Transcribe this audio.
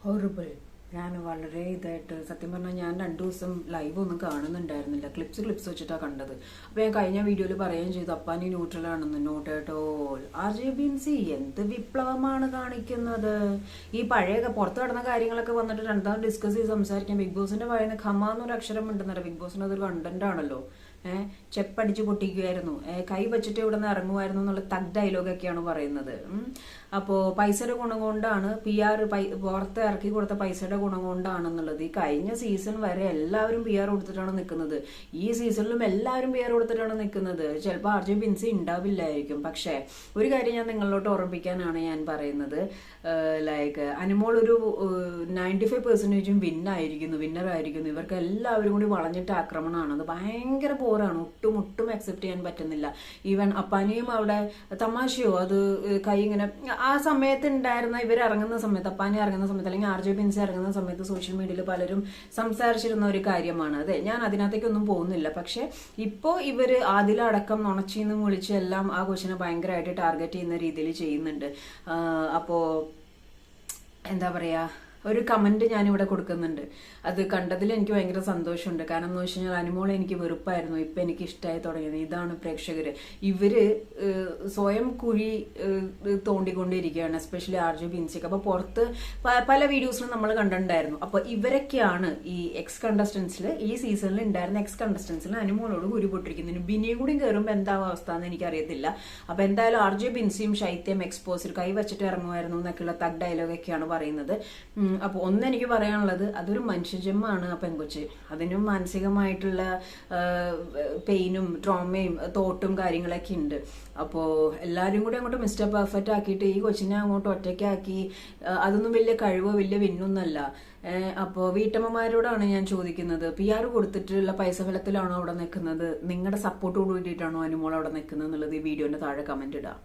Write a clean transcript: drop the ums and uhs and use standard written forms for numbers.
Horrible. ഞാൻ വളരെ ഇതായിട്ട് സത്യം പറഞ്ഞാൽ ഞാൻ 2 ദിവസം ലൈവ് ഒന്നും കാണുന്നുണ്ടായിരുന്നില്ല. ക്ലിപ്സ് വെച്ചിട്ടാണ് കണ്ടത്. അപ്പൊ ഞാൻ കഴിഞ്ഞ വീഡിയോയിൽ പറയുകയും ചെയ്തു അപ്പാനി ന്യൂട്രൽ ആണെന്ന്. Not at all. RJBNC എന്ത് വിപ്ലവമാണ് കാണിക്കുന്നത്. ഈ പഴയ പുറത്ത് കിടന്ന കാര്യങ്ങളൊക്കെ വന്നിട്ട് രണ്ടാമത് ഡിസ്കസ് ചെയ്ത് സംസാരിക്കാം. ബിഗ് ബോസിന്റെ വായന ഖമാന്നൊരു അക്ഷരം ഉണ്ടെന്നല്ല. ബിഗ് ബോസിന് അതൊരു കണ്ടന്റ് ആണല്ലോ. ചെപ്പടിച്ച് പൊട്ടിക്കുമായിരുന്നു, കൈ വെച്ചിട്ട് ഇവിടെ നിന്ന് ഇറങ്ങുമായിരുന്നു എന്നുള്ള തഗ് ഡയലോഗൊക്കെയാണ് പറയുന്നത്. അപ്പോൾ പൈസയുടെ ഗുണം കൊണ്ടാണ് PR പുറത്ത് ഇറക്കി കൊടുത്ത പൈസയുടെ ഗുണം കൊണ്ടാണെന്നുള്ളത്. ഈ കഴിഞ്ഞ സീസൺ വരെ എല്ലാവരും PR കൊടുത്തിട്ടാണ് നിൽക്കുന്നത്. ഈ സീസണിലും എല്ലാവരും PR കൊടുത്തിട്ടാണ് നിൽക്കുന്നത്. ചിലപ്പോൾ RJBNC ഉണ്ടാവില്ലായിരിക്കും. പക്ഷേ ഒരു കാര്യം ഞാൻ നിങ്ങളോട്ട് ഓർമ്മിപ്പിക്കാനാണ് ഞാൻ പറയുന്നത്. ലൈക്ക് അനുമോൾ ഒരു 95% വിന്നറായിരിക്കുന്നു. ഇവർക്ക് എല്ലാവരും കൂടി വളഞ്ഞിട്ട് ആക്രമണമാണ്. അത് ഭയങ്കര ബോറാണ്. ഒട്ടും അക്സെപ്റ്റ് ചെയ്യാൻ പറ്റുന്നില്ല. ഈവൻ അപ്പാനിയും അവിടെ തമാശയോ അത് കൈ ഇങ്ങനെ ആ സമയത്ത് ഉണ്ടായിരുന്ന ഇവർ ഇറങ്ങുന്ന സമയത്ത്, അപ്പാനി ഇറങ്ങുന്ന സമയത്ത് അല്ലെങ്കിൽ RJBNC ഇറങ്ങുന്ന സമയത്ത് സോഷ്യൽ മീഡിയയിൽ പലരും സംസാരിച്ചിരുന്ന ഒരു കാര്യമാണ്. അതെ, ഞാൻ അതിനകത്തേക്കൊന്നും പോകുന്നില്ല. പക്ഷെ ഇപ്പോ ഇവര് ആദിലടക്കം നുണച്ചീന്നും വിളിച്ച് എല്ലാം ആ കൊച്ചിനെ ഭയങ്കരമായിട്ട് ടാർഗറ്റ് ചെയ്യുന്ന രീതിയിൽ ചെയ്യുന്നുണ്ട്. അപ്പോ എന്താ പറയാ, ഒരു കമന്റ് ഞാനിവിടെ കൊടുക്കുന്നുണ്ട്. അത് കണ്ടതിൽ എനിക്ക് ഭയങ്കര സന്തോഷമുണ്ട്. കാരണം എന്ന് വെച്ച് കഴിഞ്ഞാൽ അനുമോളെ എനിക്ക് വെറുപ്പായിരുന്നു, ഇപ്പൊ എനിക്ക് ഇഷ്ടമായി തുടങ്ങിയത്. ഇതാണ് പ്രേക്ഷകര്. ഇവര് സ്വയം കുഴി തോണ്ടിക്കൊണ്ടിരിക്കുകയാണ്, എസ്പെഷ്യലി RJBNC. അപ്പൊ പുറത്ത് പല വീഡിയോസിലും നമ്മൾ കണ്ടിട്ടുണ്ടായിരുന്നു. അപ്പൊ ഇവരൊക്കെയാണ് ഈ എക്സ് കണ്ടസ്റ്റൻസിൽ, ഈ സീസണിൽ ഉണ്ടായിരുന്ന എക്സ് കണ്ടസ്റ്റൻസിൽ അനുമോളോട് കുരു പൊട്ടിരിക്കുന്നതിന് ബിനിയും കൂടി കയറുമ്പോൾ എന്താ അവസ്ഥ എന്ന് എനിക്കറിയത്തില്ല. അപ്പൊ എന്തായാലും RJBNCയും ശൈത്യം എക്സ്പോസിൽ കൈ വെച്ചിട്ട് ഇറങ്ങുമായിരുന്നു എന്നൊക്കെയുള്ള തഗ് ഡയലോഗൊക്കെയാണ് പറയുന്നത്. അപ്പൊ എനിക്ക് പറയാനുള്ളത്, അതൊരു മനുഷ്യജന്മാണ് ആ പെൺകൊച്ച്. അതിനും മാനസികമായിട്ടുള്ള പെയിനും ട്രോമയും തോട്ടും കാര്യങ്ങളൊക്കെ ഉണ്ട്. അപ്പോ എല്ലാരും കൂടി അങ്ങോട്ട് മിസ്റ്റർ പെർഫെക്റ്റ് ആക്കിയിട്ട് ഈ കൊച്ചിനെ അങ്ങോട്ട് ഒറ്റയ്ക്കാക്കി, അതൊന്നും വലിയ കഴിവോ വലിയ വിന്നൊന്നല്ല. അപ്പോൾ വീട്ടമ്മമാരോടാണ് ഞാൻ ചോദിക്കുന്നത്, PR കൊടുത്തിട്ടുള്ള പൈസ ഫലത്തിലാണോ അവിടെ നിൽക്കുന്നത്, നിങ്ങളുടെ സപ്പോർട്ടോട് കൂടിയിട്ടാണോ അനുമോൾ അവിടെ നിൽക്കുന്നത് എന്നുള്ളത് ഈ വീഡിയോന്റെ താഴെ കമന്റ് ഇടാം.